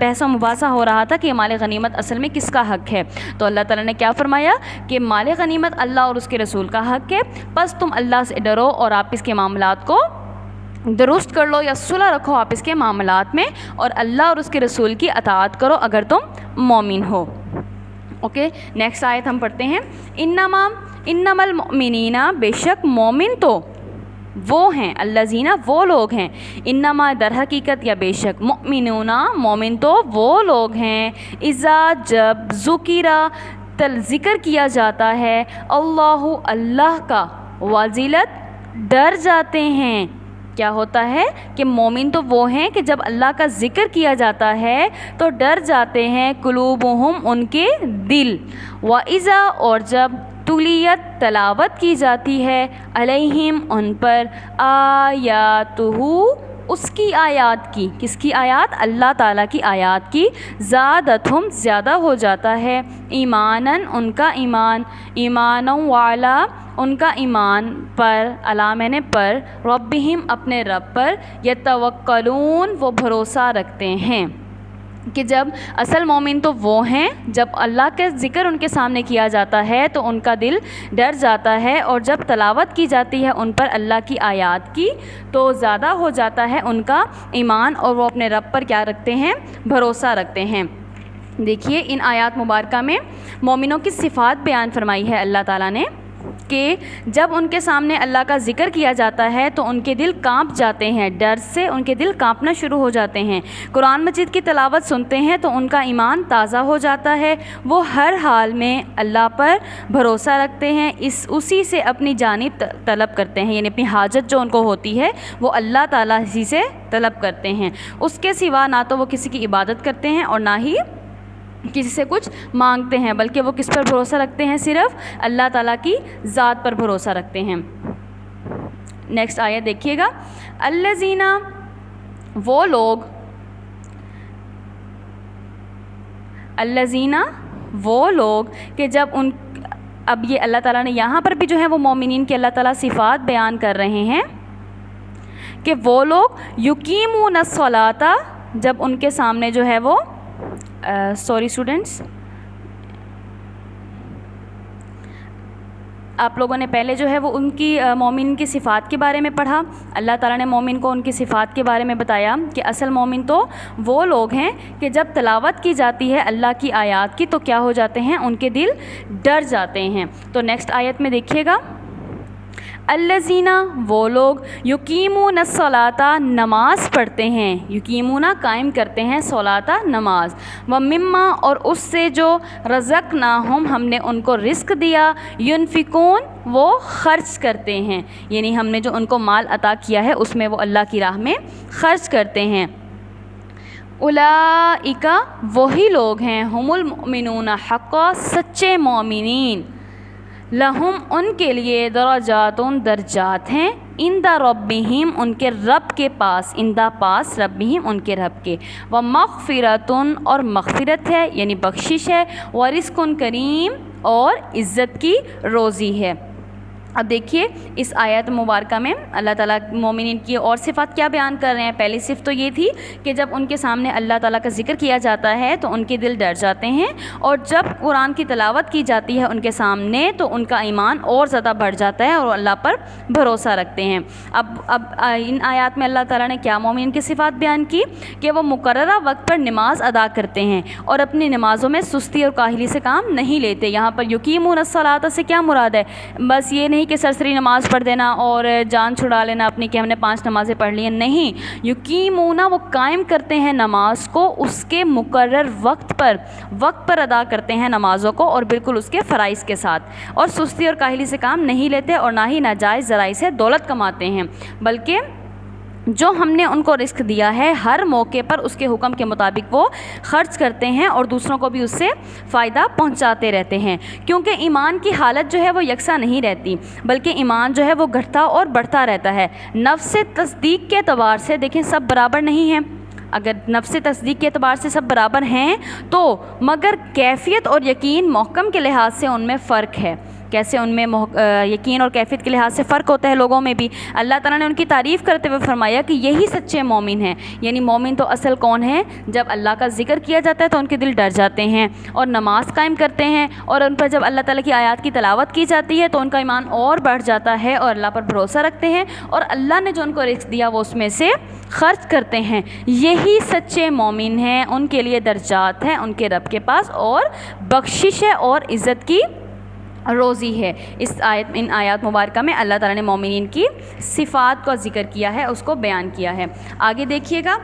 بحث و مباحثہ ہو رہا تھا کہ مال غنیمت اصل میں کس کا حق ہے. تو اللہ تعالیٰ نے کیا فرمایا کہ مال غنیمت اللہ اور اس کے رسول کا حق ہے، بس تم اللہ سے ڈرو اور آپس کے معاملات کو درست کر لو یا صلح رکھو آپس کے معاملات میں، اور اللہ اور اس کے رسول کی اطاعت کرو اگر تم مومن ہو. اوکے، نیکسٹ آیت ہم پڑھتے ہیں. انما المؤمنین، بے شک مومن تو وہ ہیں، الذین وہ لوگ ہیں، انما در حقیقت یا بے شک، مؤمنون مومن تو وہ لوگ ہیں، اذا جب ذکر کیا جاتا ہے اللہ کا، وزلت ڈر جاتے ہیں. کیا ہوتا ہے کہ مومن تو وہ ہیں کہ جب اللہ کا ذکر کیا جاتا ہے تو ڈر جاتے ہیں، قلوبہم ان کے دل، وَإِذَا اور جب تلیت تلاوت کی جاتی ہے، علیہم ان پر، آیاتہ اس کی آیات کی، کس کی آیات؟ اللہ تعالیٰ کی آیات کی، زادتہم زیادہ ہو جاتا ہے، ایماناً ان کا ایمان، ایمانا وعلا ان کا ایمان پر، علی میں نے پر، ربہم اپنے رب پر، یتوکلون وہ بھروسہ رکھتے ہیں. کہ جب اصل مومن تو وہ ہیں جب اللہ کا ذکر ان کے سامنے کیا جاتا ہے تو ان کا دل ڈر جاتا ہے، اور جب تلاوت کی جاتی ہے ان پر اللہ کی آیات کی تو زیادہ ہو جاتا ہے ان کا ایمان، اور وہ اپنے رب پر کیا رکھتے ہیں؟ بھروسہ رکھتے ہیں. دیکھیے ان آیات مبارکہ میں مومنوں کی صفات بیان فرمائی ہے اللہ تعالیٰ نے کہ جب ان کے سامنے اللہ کا ذکر کیا جاتا ہے تو ان کے دل کانپ جاتے ہیں، ڈر سے ان کے دل کانپنا شروع ہو جاتے ہیں. قرآن مجید کی تلاوت سنتے ہیں تو ان کا ایمان تازہ ہو جاتا ہے، وہ ہر حال میں اللہ پر بھروسہ رکھتے ہیں، اسی سے اپنی جانب طلب کرتے ہیں، یعنی اپنی حاجت جو ان کو ہوتی ہے وہ اللہ تعالیٰ ہی سے طلب کرتے ہیں. اس کے سوا نہ تو وہ کسی کی عبادت کرتے ہیں اور نہ ہی کسی سے کچھ مانگتے ہیں، بلکہ وہ کس پر بھروسہ رکھتے ہیں؟ صرف اللہ تعالیٰ کی ذات پر بھروسہ رکھتے ہیں. نیکسٹ آیت دیکھیے گا. الذین وہ لوگ، الذین وہ لوگ کہ جب ان، اب یہ اللہ تعالیٰ نے یہاں پر بھی جو ہے وہ مومنین کی اللہ تعالیٰ صفات بیان کر رہے ہیں کہ وہ لوگ یقیمون الصلاۃ، جب ان کے سامنے جو ہے وہ سوری اسٹوڈنٹس، آپ لوگوں نے پہلے جو ہے وہ ان کی مومن کی صفات کے بارے میں پڑھا. اللہ تعالیٰ نے مومن کو ان کی صفات کے بارے میں بتایا کہ اصل مومن تو وہ لوگ ہیں کہ جب تلاوت کی جاتی ہے اللہ کی آیات کی تو کیا ہو جاتے ہیں؟ ان کے دل ڈر جاتے ہیں. تو نیکسٹ آیت میں دیکھیے گا. الذین وہ لوگ، یقیمون الصلاۃ نماز پڑھتے ہیں، یقیمون قائم کرتے ہیں، صلاۃ نماز، ومما اور اس سے جو رزقناہم ہم نے ان کو رزق دیا، ینفقون وہ خرچ کرتے ہیں، یعنی ہم نے جو ان کو مال عطا کیا ہے اس میں وہ اللہ کی راہ میں خرچ کرتے ہیں. اولئک وہی لوگ ہیں، ہم المؤمنون حقا سچے مومنین، لہم ان کے لیے درجات درجات ہیں، عند ربہم ان کے رب کے پاس، عند پاس ربہم ان کے رب کے، ومغفرۃ اور مغفرت ہے یعنی بخشش ہے، ورزق کریم اور عزت کی روزی ہے. اب دیکھیے اس آیت مبارکہ میں اللہ تعالیٰ مومنین کی اور صفات کیا بیان کر رہے ہیں. پہلی صفت تو یہ تھی کہ جب ان کے سامنے اللہ تعالیٰ کا ذکر کیا جاتا ہے تو ان کے دل ڈر جاتے ہیں، اور جب قرآن کی تلاوت کی جاتی ہے ان کے سامنے تو ان کا ایمان اور زیادہ بڑھ جاتا ہے اور اللہ پر بھروسہ رکھتے ہیں. اب ان آیات میں اللہ تعالیٰ نے کیا مومنین کی صفات بیان کی کہ وہ مقررہ وقت پر نماز ادا کرتے ہیں اور اپنی نمازوں میں سستی اور کاہلی سے کام نہیں لیتے. یہاں پر یقیمون الصلاۃ سے کیا مراد ہے؟ بس یہ نہیں کہ سرسری نماز پڑھ دینا اور جان چھڑا لینا اپنی کہ ہم نے 5 نمازیں پڑھ لی ہیں، نہیں. یقیمون وہ قائم کرتے ہیں نماز کو اس کے مقرر وقت پر ادا کرتے ہیں نمازوں کو، اور بالکل اس کے فرائض کے ساتھ، اور سستی اور کاہلی سے کام نہیں لیتے اور نہ ہی ناجائز ذرائع سے دولت کماتے ہیں، بلکہ جو ہم نے ان کو رزق دیا ہے ہر موقع پر اس کے حکم کے مطابق وہ خرچ کرتے ہیں اور دوسروں کو بھی اس سے فائدہ پہنچاتے رہتے ہیں. کیونکہ ایمان کی حالت جو ہے وہ یکساں نہیں رہتی، بلکہ ایمان جو ہے وہ گھٹتا اور بڑھتا رہتا ہے. نفس تصدیق کے اعتبار سے دیکھیں سب برابر نہیں ہیں، اگر نفس تصدیق کے اعتبار سے سب برابر ہیں تو مگر کیفیت اور یقین محکم کے لحاظ سے ان میں فرق ہے. کیسے ان میں یقین اور کیفیت کے لحاظ سے فرق ہوتا ہے لوگوں میں بھی. اللہ تعالیٰ نے ان کی تعریف کرتے ہوئے فرمایا کہ یہی سچے مومن ہیں. یعنی مومن تو اصل کون ہے؟ جب اللہ کا ذکر کیا جاتا ہے تو ان کے دل ڈر جاتے ہیں اور نماز قائم کرتے ہیں, اور ان پر جب اللہ تعالیٰ کی آیات کی تلاوت کی جاتی ہے تو ان کا ایمان اور بڑھ جاتا ہے اور اللہ پر بھروسہ رکھتے ہیں, اور اللہ نے جو ان کو رزق دیا وہ اس میں سے خرچ کرتے ہیں. یہی سچے مومن ہیں, ان کے لیے درجات ہیں ان کے رب کے پاس, اور بخشش ہے اور عزت کی روزی ہے. ان آیات مبارکہ میں اللہ تعالیٰ نے مومنین کی صفات کا ذکر کیا ہے, اس کو بیان کیا ہے. آگے دیکھیے گا,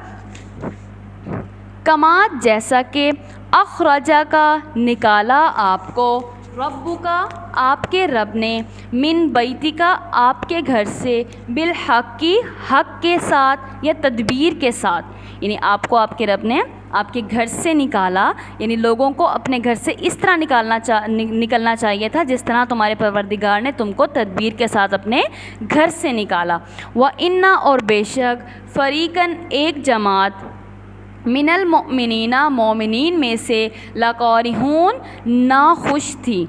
کما جیسا کہ اخرجا کا نکالا آپ کو, ربو کا آپ کے رب نے, من بیتی کا آپ کے گھر سے, بالحق کی حق کے ساتھ یا تدبیر کے ساتھ. یعنی آپ کو آپ کے رب نے آپ کے گھر سے نکالا, یعنی لوگوں کو اپنے گھر سے اس طرح نکلنا چاہیے تھا جس طرح تمہارے پروردگار نے تم کو تدبیر کے ساتھ اپنے گھر سے نکالا. وَإِنَّ اور بے شک, فریقاً ایک جماعت, من المؤمنین مومنین میں سے, لَقَارِحُونَ ناخوش تھی.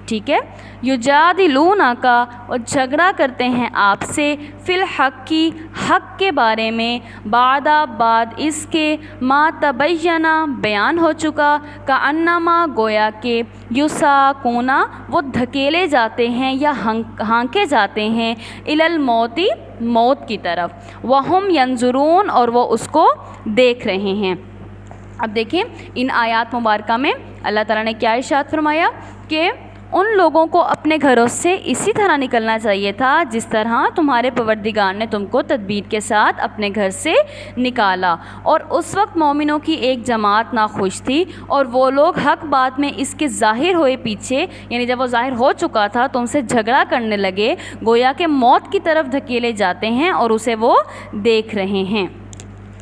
ٹھیک ہے, یجادلونک اور جھگڑا کرتے ہیں آپ سے, فی الحق کی حق کے بارے میں, بعد اس کے, ما تبینہ بیان ہو چکا, کأنما گویا کہ, یساقون وہ دھکیلے جاتے ہیں یا ہانکے جاتے ہیں, الی الموت موت کی طرف, وہم ینظرون اور وہ اس کو دیکھ رہے ہیں. اب دیکھیں ان آیات مبارکہ میں اللہ تعالیٰ نے کیا ارشاد فرمایا کہ ان لوگوں کو اپنے گھروں سے اسی طرح نکلنا چاہیے تھا جس طرح تمہارے پروردگار نے تم کو تدبیر کے ساتھ اپنے گھر سے نکالا. اور اس وقت مومنوں کی ایک جماعت ناخوش تھی, اور وہ لوگ حق بات میں اس کے ظاہر ہوئے پیچھے, یعنی جب وہ ظاہر ہو چکا تھا تو ان سے جھگڑا کرنے لگے, گویا کہ موت کی طرف دھکیلے جاتے ہیں اور اسے وہ دیکھ رہے ہیں.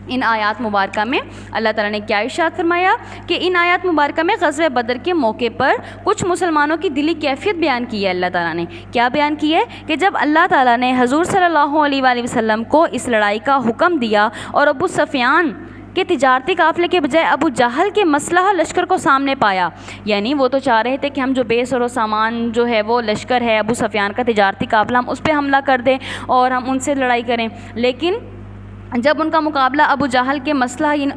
ان آیات مبارکہ میں اللہ تعالیٰ نے کیا ارشاد فرمایا کہ ان آیات مبارکہ میں غزوہ بدر کے موقع پر کچھ مسلمانوں کی دلی کیفیت بیان کی ہے. اللہ تعالیٰ نے کیا بیان کی ہے کہ جب اللہ تعالیٰ نے حضور صلی اللہ علیہ وآلہ وسلم کو اس لڑائی کا حکم دیا اور ابو سفیان کہ تجارتی قافلے کے بجائے ابو جہل کے مسلح لشکر کو سامنے پایا, یعنی وہ تو چاہ رہے تھے کہ ہم جو بے سر و سامان جو ہے وہ لشکر ہے ابو سفیان کا تجارتی قافلہ, ہم اس پہ حملہ کر دیں اور ہم ان سے لڑائی کریں, لیکن جب ان کا مقابلہ ابو جہل کے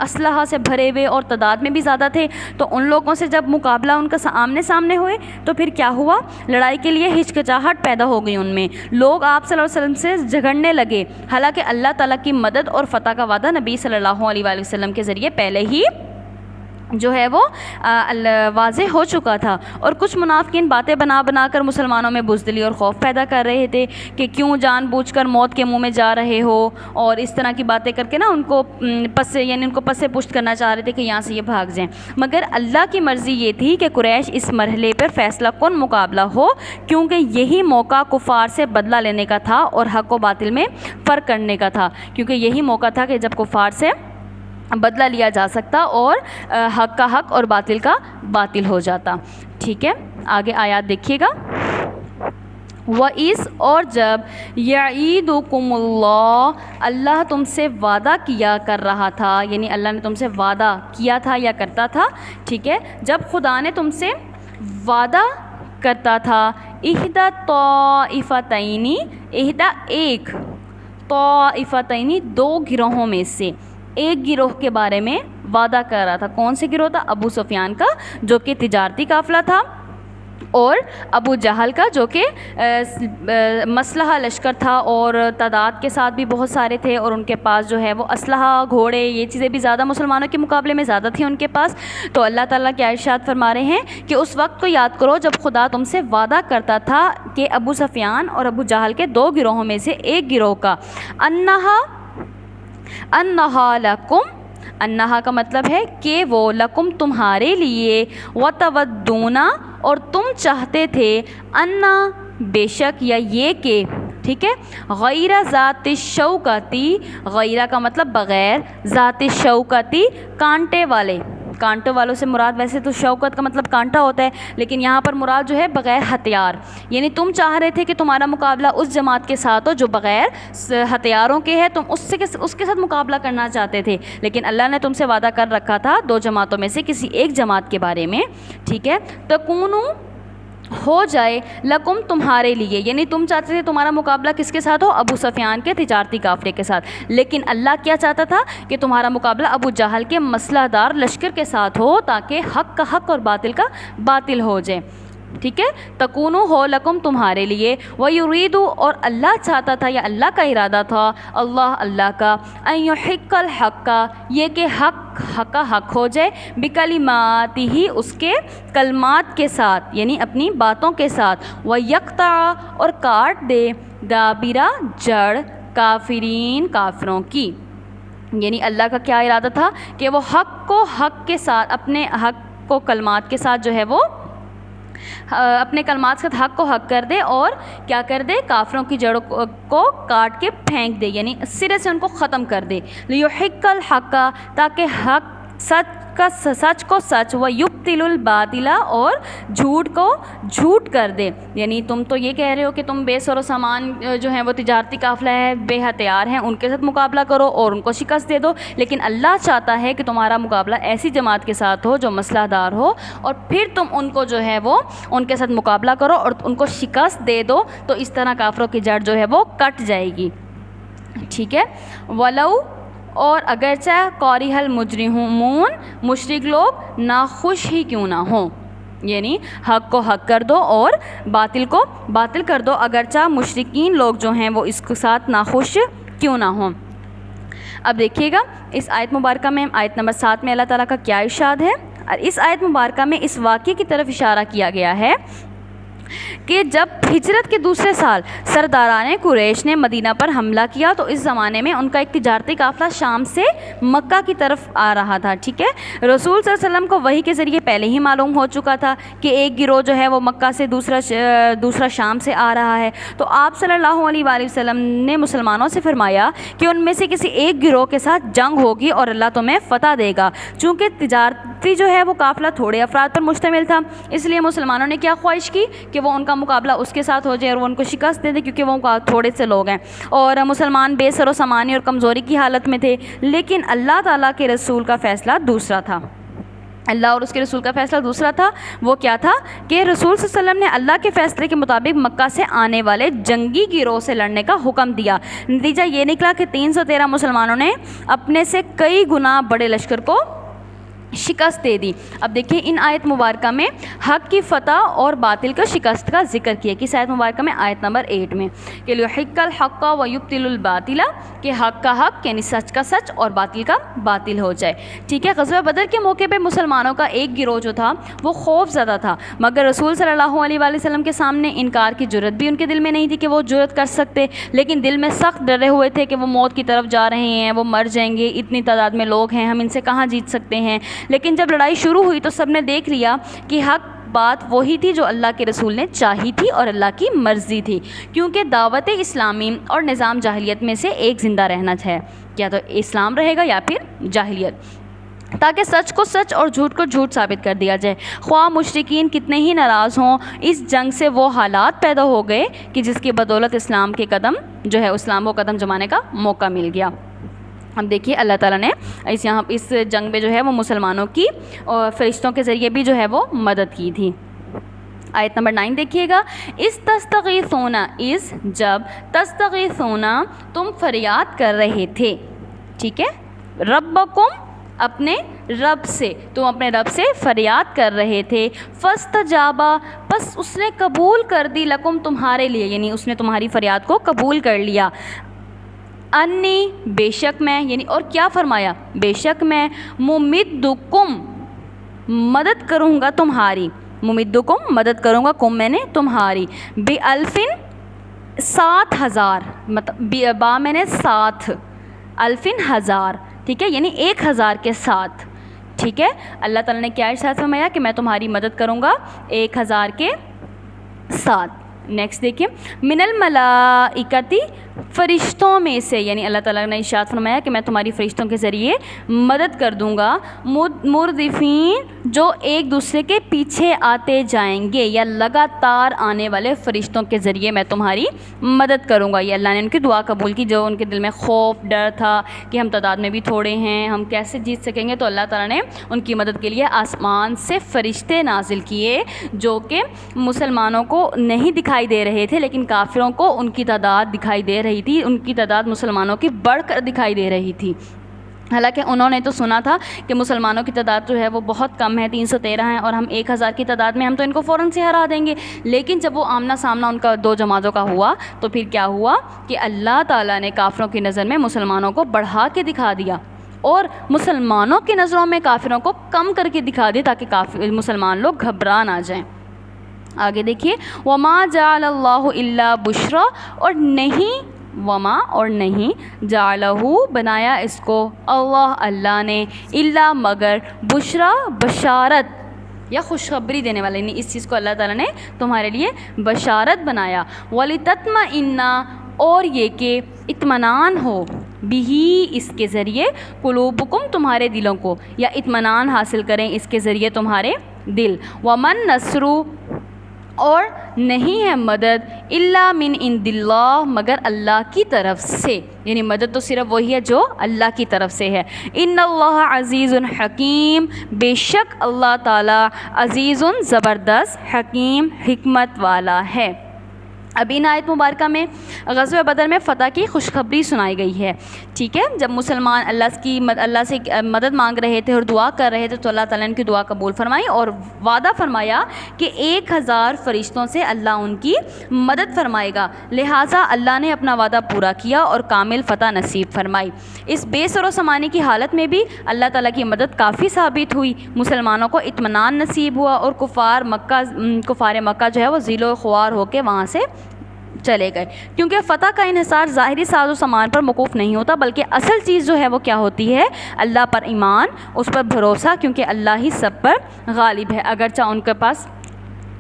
اسلحہ سے بھرے ہوئے اور تعداد میں بھی زیادہ تھے, تو ان لوگوں سے جب مقابلہ ان کا آمنے سامنے ہوئے تو پھر کیا ہوا, لڑائی کے لیے ہچکچاہٹ پیدا ہو گئی ان میں. لوگ آپ صلی اللہ علیہ وسلم سے جھگڑنے لگے, حالانکہ اللہ تعالیٰ کی مدد اور فتح کا وعدہ نبی صلی اللہ علیہ وآلہ وسلم کے ذریعے پہلے ہی جو ہے وہ واضح ہو چکا تھا. اور کچھ منافقین باتیں بنا کر مسلمانوں میں بزدلی اور خوف پیدا کر رہے تھے کہ کیوں جان بوجھ کر موت کے منہ میں جا رہے ہو, اور اس طرح کی باتیں کر کے نا ان کو پس پشت کرنا چاہ رہے تھے کہ یہاں سے یہ بھاگ جائیں. مگر اللہ کی مرضی یہ تھی کہ قریش اس مرحلے پر فیصلہ کن مقابلہ ہو, کیونکہ یہی موقع کفار سے بدلہ لینے کا تھا اور حق و باطل میں فرق کرنے کا تھا, کیونکہ یہی موقع تھا کہ جب کفار سے بدلہ لیا جا سکتا اور حق کا حق اور باطل کا باطل ہو جاتا. ٹھیک ہے, آگے آیات دیکھیے گا. وَإِذْ اور جب یعیدکم اللہ تم سے وعدہ کیا کر رہا تھا, یعنی اللہ نے تم سے وعدہ کیا تھا یا کرتا تھا. ٹھیک ہے, جب خدا نے تم سے وعدہ کرتا تھا, احدی طائفتین, احدی ایک, طائفتین دو گروہوں میں سے, ایک گروہ کے بارے میں وعدہ کر رہا تھا. کون سے گروہ تھا؟ ابو سفیان کا جو کہ تجارتی قافلہ تھا, اور ابو جہل کا جو کہ مسلح لشکر تھا اور تعداد کے ساتھ بھی بہت سارے تھے, اور ان کے پاس جو ہے وہ اسلحہ گھوڑے یہ چیزیں بھی زیادہ مسلمانوں کے مقابلے میں زیادہ تھیں ان کے پاس. تو اللہ تعالیٰ کیا ارشاد فرما رہے ہیں کہ اس وقت کو یاد کرو جب خدا تم سے وعدہ کرتا تھا کہ ابو سفیان اور ابو جہل کے دو گروہوں میں سے ایک گروہ کا, انہا لکم, انہا کا مطلب ہے کہ وہ, لکم تمہارے لیے, وتودون اور تم چاہتے تھے, انا بے شک یا یہ کہ, ٹھیک ہے, غیر ذات شوکتی, غیرہ کا مطلب بغیر, ذات شوکتی کانٹے والے, کانٹوں والوں سے مراد ویسے تو شوکت کا مطلب کانٹا ہوتا ہے, لیکن یہاں پر مراد جو ہے بغیر ہتھیار, یعنی تم چاہ رہے تھے کہ تمہارا مقابلہ اس جماعت کے ساتھ ہو جو بغیر ہتھیاروں کے ہے, تم اس کے ساتھ مقابلہ کرنا چاہتے تھے, لیکن اللہ نے تم سے وعدہ کر رکھا تھا دو جماعتوں میں سے کسی ایک جماعت کے بارے میں. ٹھیک ہے, تکونو ہو جائے لکم تمہارے لیے، یعنی تم چاہتے تھے تمہارا مقابلہ کس کے ساتھ ہو؟ ابو سفیان کے تجارتی قافلے کے ساتھ، لیکن اللہ کیا چاہتا تھا کہ تمہارا مقابلہ ابو جہل کے مسلح دار لشکر کے ساتھ ہو، تاکہ حق کا حق اور باطل کا باطل ہو جائے، ٹھیک ہے؟ تکونو ہو لکم تمہارے لیے، وَيُرِيدُ اور اللہ چاہتا تھا یا اللہ کا ارادہ تھا، اللہ کا، أَن يُحِقَّ الْحَقَّ یہ کہ حق کا حق ہو جائے، بِكَلِمَاتِهِ اس کے کلمات کے ساتھ، یعنی اپنی باتوں کے ساتھ، وَيَقْطَعَ اور کاٹ دے دابرہ جڑ کافرین کافروں کی، یعنی اللہ کا کیا ارادہ تھا کہ وہ حق کو حق کے ساتھ، اپنے حق کو کلمات کے ساتھ جو ہے وہ اپنے کلمات سے حق کو حق کر دے اور کیا کر دے؟ کافروں کی جڑوں کو کاٹ کے پھینک دے، یعنی سرے سے ان کو ختم کر دے، لیحق الحق تاکہ حق سچ کو سچ، ویبطل الباطل اور جھوٹ کو جھوٹ کر دے، یعنی تم تو یہ کہہ رہے ہو کہ تم بے سر و سامان جو ہیں وہ تجارتی قافلہ ہے، بے ہتھیار ہیں، ان کے ساتھ مقابلہ کرو اور ان کو شکست دے دو، لیکن اللہ چاہتا ہے کہ تمہارا مقابلہ ایسی جماعت کے ساتھ ہو جو مسلح دار ہو، اور پھر تم ان کو جو ہے وہ ان کے ساتھ مقابلہ کرو اور ان کو شکست دے دو، تو اس طرح کافروں کی جڑ جو ہے وہ کٹ جائے گی، ٹھیک ہے؟ ولو اور اگرچہ قارح المجرمون مشرک لوگ ناخوش ہی کیوں نہ ہوں، یعنی حق کو حق کر دو اور باطل کو باطل کر دو، اگرچہ مشرکین لوگ جو ہیں وہ اس کے ساتھ ناخوش کیوں نہ ہوں۔ اب دیکھیے گا اس آیت مبارکہ میں، آیت نمبر 7 میں اللہ تعالیٰ کا کیا ارشاد ہے، اور اس آیت مبارکہ میں اس واقعے کی طرف اشارہ کیا گیا ہے کہ جب ہجرت کے دوسرے سال سرداران قریش نے مدینہ پر حملہ کیا تو اس زمانے میں ان کا ایک تجارتی قافلہ شام سے مکہ کی طرف آ رہا تھا، ٹھیک ہے؟ رسول صلی اللہ علیہ وسلم کو وحی کے ذریعے پہلے ہی معلوم ہو چکا تھا کہ ایک گروہ جو ہے وہ مکہ سے دوسرا شام سے آ رہا ہے، تو آپ صلی اللہ علیہ وآلہ وسلم نے مسلمانوں سے فرمایا کہ ان میں سے کسی ایک گروہ کے ساتھ جنگ ہوگی اور اللہ تمہیں فتح دے گا، چونکہ تجارتی جو ہے وہ قافلہ تھوڑے افراد پر مشتمل تھا، اس لیے مسلمانوں نے کیا خواہش کی کہ وہ ان کا مقابلہ اس کے ساتھ ہو جائے اور وہ ان کو شکست دے دے، کیونکہ وہ تھوڑے سے لوگ ہیں اور مسلمان بے سر و سامانی اور کمزوری کی حالت میں تھے، لیکن اللہ تعالیٰ کے رسول کا فیصلہ دوسرا تھا، اللہ اور اس کے رسول کا فیصلہ دوسرا تھا۔ وہ کیا تھا کہ رسول صلی اللہ علیہ وسلم نے اللہ کے فیصلے کے مطابق مکہ سے آنے والے جنگی گروہ سے لڑنے کا حکم دیا، نتیجہ یہ نکلا کہ 313 مسلمانوں نے اپنے سے کئی گنا بڑے لشکر کو شکست دے دی۔ اب دیکھیں ان آیت مبارکہ میں حق کی فتح اور باطل کا شکست کا ذکر کیا، کس آیت مبارکہ میں؟ آیت نمبر 8 میں، کہ لیحق الحق ویبطل الباطل، کہ حق کا حق یعنی سچ کا سچ اور باطل کا باطل ہو جائے، ٹھیک ہے؟ غزوہ بدر کے موقع پہ مسلمانوں کا ایک گروہ جو تھا وہ خوف زدہ تھا، مگر رسول صلی اللہ علیہ وآلہ وسلم کے سامنے انکار کی جرت بھی ان کے دل میں نہیں تھی کہ وہ جرت کر سکتے، لیکن دل میں سخت ڈرے ہوئے تھے کہ وہ موت کی طرف جا رہے ہیں، وہ مر جائیں گے، اتنی تعداد میں لوگ ہیں، ہم ان سے کہاں جیت سکتے ہیں۔ لیکن جب لڑائی شروع ہوئی تو سب نے دیکھ لیا کہ حق بات وہی تھی جو اللہ کے رسول نے چاہی تھی اور اللہ کی مرضی تھی، کیونکہ دعوت اسلامی اور نظام جاہلیت میں سے ایک زندہ رہنا ہے، یا تو اسلام رہے گا یا پھر جاہلیت، تاکہ سچ کو سچ اور جھوٹ کو جھوٹ ثابت کر دیا جائے، خواہ مشرکین کتنے ہی ناراض ہوں۔ اس جنگ سے وہ حالات پیدا ہو گئے کہ جس کی بدولت اسلام کے قدم جو ہے اسلام کو قدم جمانے کا موقع مل گیا۔ اب دیکھیے اللہ تعالیٰ نے اس جنگ میں جو ہے وہ مسلمانوں کی اور فرشتوں کے ذریعے بھی جو ہے وہ مدد کی تھی۔ آیت نمبر 9 دیکھیے گا، جب تستغیثون تم فریاد کر رہے تھے، ٹھیک ہے؟ ربکم اپنے رب سے، تم اپنے رب سے فریاد کر رہے تھے، فاستجابا بس اس نے قبول کر دی، لکم تمہارے لیے، یعنی اس نے تمہاری فریاد کو قبول کر لیا، انی بے شک میں، یعنی اور کیا فرمایا؟ بے شک میں ممدکم مدد کروں گا تمہاری، ممدکم مدد کروں گا، کم میں نے تمہاری، بِأَلْفٍ 7,000، مطلب با میں نے 7، الفن 1000، ٹھیک ہے؟ یعنی 1000 کے ساتھ، ٹھیک ہے؟ اللہ تعالیٰ نے کیا ارشاد فرمایا کہ میں تمہاری مدد کروں گا 1000 کے ساتھ۔ نیکسٹ دیکھیں، من الملائکتی فرشتوں میں سے، یعنی اللہ تعالیٰ نے ارشاد فرمایا کہ میں تمہاری فرشتوں کے ذریعے مدد کر دوں گا، مردفین جو ایک دوسرے کے پیچھے آتے جائیں گے یا لگاتار آنے والے فرشتوں کے ذریعے میں تمہاری مدد کروں گا. یہ اللہ نے ان کی دعا قبول کی, جو ان کے دل میں خوف ڈر تھا کہ ہم تعداد میں بھی تھوڑے ہیں, ہم کیسے جیت سکیں گے, تو اللہ تعالیٰ نے ان کی مدد کے لیے آسمان سے فرشتے نازل کیے جو کہ مسلمانوں کو نہیں دکھائی دے رہے تھے, لیکن کافروں کو ان کی تعداد دکھائی دے رہی تھی, ان کی تعداد مسلمانوں کی بڑھ کر دکھائی دے رہی تھی. حالانکہ انہوں نے تو سنا تھا کہ مسلمانوں کی تعداد جو ہے وہ بہت کم ہے, 313 ہیں, اور ہم 1000 کی تعداد میں ہم تو ان کو فوراً سے ہرا دیں گے. لیکن جب وہ آمنا سامنا ان کا دو جماعتوں کا ہوا تو پھر کیا ہوا کہ اللہ تعالیٰ نے کافروں کی نظر میں مسلمانوں کو بڑھا کے دکھا دیا اور مسلمانوں کی نظروں میں کافروں کو کم کر کے دکھا دیا تاکہ مسلمان لوگ گھبرا نہ جائیں. آگے دیکھیے, وما جعل اللہ الا بشرا, اور نہیں وما اور نہیں جعلہ بنایا اس کو اللہ نے الا مگر بشرا بشارت یا خوشخبری دینے والے, یعنی اس چیز کو اللہ تعالیٰ نے تمہارے لیے بشارت بنایا. وَلِتَطْمَئِنَّ, اور یہ کہ اطمینان ہو, بھی اس کے ذریعے, قلوبکم تمہارے دلوں کو, یا اطمینان حاصل کریں اس کے ذریعے تمہارے دل. وَمَن نَصْرُ, اور نہیں ہے مدد الا من عند اللہ, مگر اللہ کی طرف سے, یعنی مدد تو صرف وہی ہے جو اللہ کی طرف سے ہے. ان اللہ عزیز حکیم, بے شک اللہ تعالی عزیز زبردست, حکیم حکمت والا ہے. اب ان آیت مبارکہ میں غزوہ بدر میں فتح کی خوشخبری سنائی گئی ہے. ٹھیک ہے, جب مسلمان اللہ سے مدد مانگ رہے تھے اور دعا کر رہے تھے تو اللہ تعالیٰ نے ان کی دعا قبول فرمائی اور وعدہ فرمایا کہ 1000 فرشتوں سے اللہ ان کی مدد فرمائے گا. لہٰذا اللہ نے اپنا وعدہ پورا کیا اور کامل فتح نصیب فرمائی. اس بے سر و سامانی کی حالت میں بھی اللہ تعالیٰ کی مدد کافی ثابت ہوئی, مسلمانوں کو اطمینان نصیب ہوا اور کفار مکہ جو ہے وہ ذیل و خوار ہو کے وہاں سے چلے گئے. کیونکہ فتح کا انحصار ظاہری ساز و سامان پر موقوف نہیں ہوتا, بلکہ اصل چیز جو ہے وہ کیا ہوتی ہے, اللہ پر ایمان, اس پر بھروسہ, کیونکہ اللہ ہی سب پر غالب ہے. اگرچہ ان کے پاس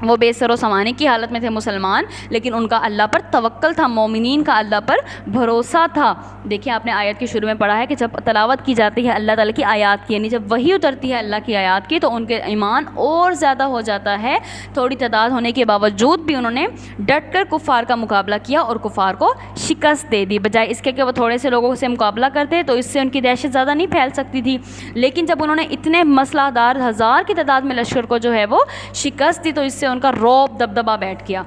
وہ بے سر و سامانی کی حالت میں تھے مسلمان, لیکن ان کا اللہ پر توکل تھا, مومنین کا اللہ پر بھروسہ تھا. دیکھیں آپ نے آیت کے شروع میں پڑھا ہے کہ جب تلاوت کی جاتی ہے اللہ تعالیٰ کی آیات کی, یعنی جب وحی اترتی ہے اللہ کی آیات کی, تو ان کے ایمان اور زیادہ ہو جاتا ہے. تھوڑی تعداد ہونے کے باوجود بھی انہوں نے ڈٹ کر کفار کا مقابلہ کیا اور کفار کو شکست دے دی, بجائے اس کے کہ وہ تھوڑے سے لوگوں سے مقابلہ کرتے تو اس سے ان کی دہشت زیادہ نہیں پھیل سکتی تھی. لیکن جب انہوں نے اتنے مسلح دار 1000 کی تعداد میں لشکر کو جو ہے وہ شکست دی, تو اس سے ان کا رعب دبدبہ بیٹھ گیا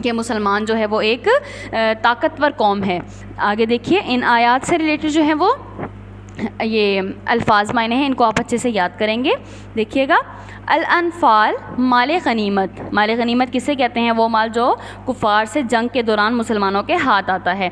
کہ مسلمان جو ہے وہ ایک طاقتور قوم ہے. آگے دیکھیے, ان آیات سے ریلیٹڈ جو ہیں وہ یہ الفاظ معنی ہیں, ان کو آپ اچھے سے یاد کریں گے. دیکھیے گا, الانفال مال غنیمت, مال غنیمت کسے کہتے ہیں, وہ مال جو کفار سے جنگ کے دوران مسلمانوں کے ہاتھ آتا ہے.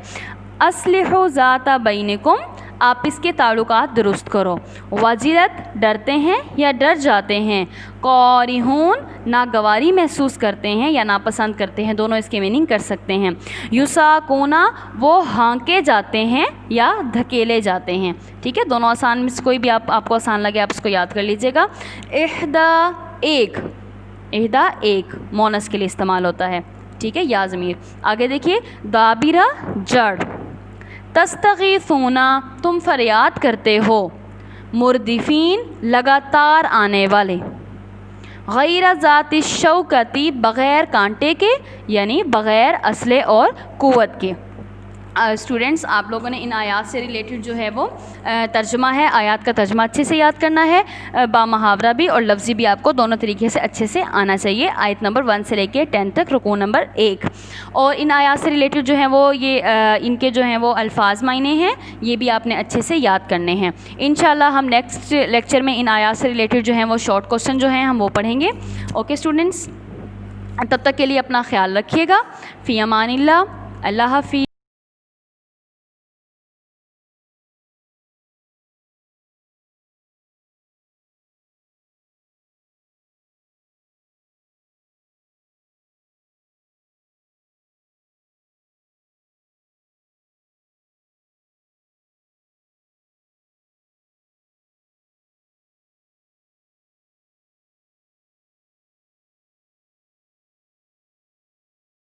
اصلحوا ذات بینکم, آپس کے تعلقات درست کرو. وجلت, ڈرتے ہیں یا ڈر جاتے ہیں. قارہون, ناگواری محسوس کرتے ہیں یا ناپسند کرتے ہیں, دونوں اس کی میننگ کر سکتے ہیں. یساقونا, وہ ہانکے جاتے ہیں یا دھکیلے جاتے ہیں. ٹھیک ہے, دونوں آسان میں سے کوئی بھی آپ کو آسان لگے آپ اس کو یاد کر لیجئے گا. احدا, ایک, احدا ایک مونس کے لیے استعمال ہوتا ہے. ٹھیک ہے, یا ضمیر. آگے دیکھیے, دابرہ جڑ. تستغیثون, تم فریاد کرتے ہو. مردفین, لگاتار آنے والے. غیر ذات الشوکتی, بغیر کانٹے کے, یعنی بغیر اسلحے اور قوت کے. اسٹوڈنٹس, آپ لوگوں نے ان آیات سے ریلیٹڈ جو ہے وہ ترجمہ ہے, آیات کا ترجمہ اچھے سے یاد کرنا ہے, با محاورہ بھی اور لفظی بھی آپ کو دونوں طریقے سے اچھے سے آنا چاہیے. آیت نمبر 1 سے لے کے 10 تک, رکوع نمبر 1. اور ان آیات سے ریلیٹڈ جو ہیں وہ یہ ان کے جو ہیں وہ الفاظ معنی ہیں, یہ بھی آپ نے اچھے سے یاد کرنے ہیں. انشاءاللہ ہم نیکسٹ لیکچر میں ان آیات سے ریلیٹڈ جو ہیں وہ شارٹ کوسچن جو ہیں ہم وہ پڑھیں گے. اوکے اسٹوڈنٹس, تب تک کے لیے اپنا خیال رکھیے گا. فی امان اللہ. اللہ حافظ.